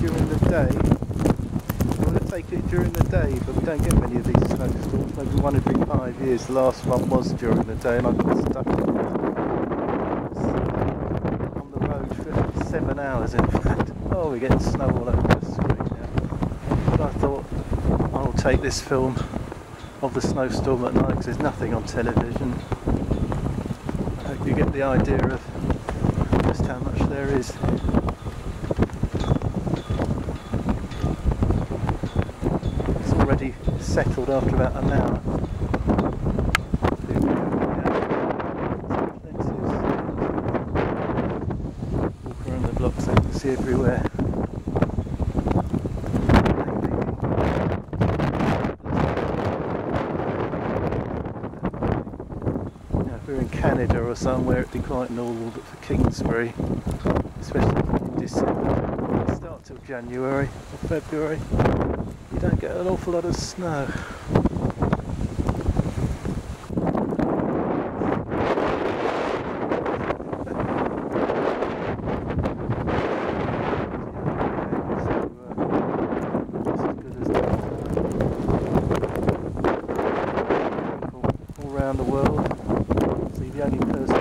during the day. I want to take it during the day, but we don't get many of these snowstorms. Maybe one every 5 years. The last one was during the day, and I got stuck on the road for 7 hours. In fact, oh, we're getting snow all over the street now. But I thought I'll take this film of the snowstorm at night because there's nothing on television. I hope you get the idea of just how much there is. It's already settled after about an hour. Walk around the block so you can see everywhere. If we're in Canada or somewhere it'd be quite normal, but for Kingsbury, especially in December, it starts till January or February, you don't get an awful lot of snow. All around the world. See, the only person I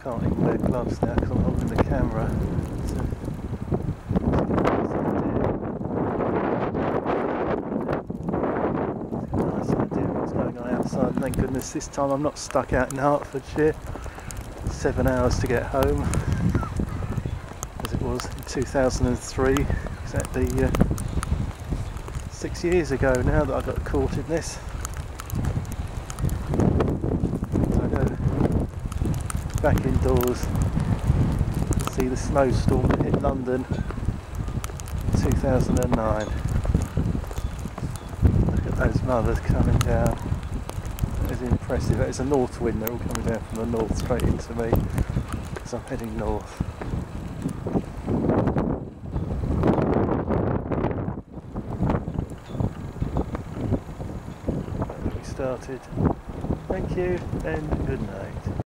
can't even wear gloves now because I'm holding the camera. Outside. Thank goodness this time I'm not stuck out in Hertfordshire. 7 hours to get home, as it was in 2003, exactly 6 years ago now that I got caught in this. So I go back indoors, see the snowstorm that hit London in 2009. Look at those mothers coming down. That is impressive. That is a north wind. They're all coming down from the north straight into me because I'm heading north. We started. Thank you and good night.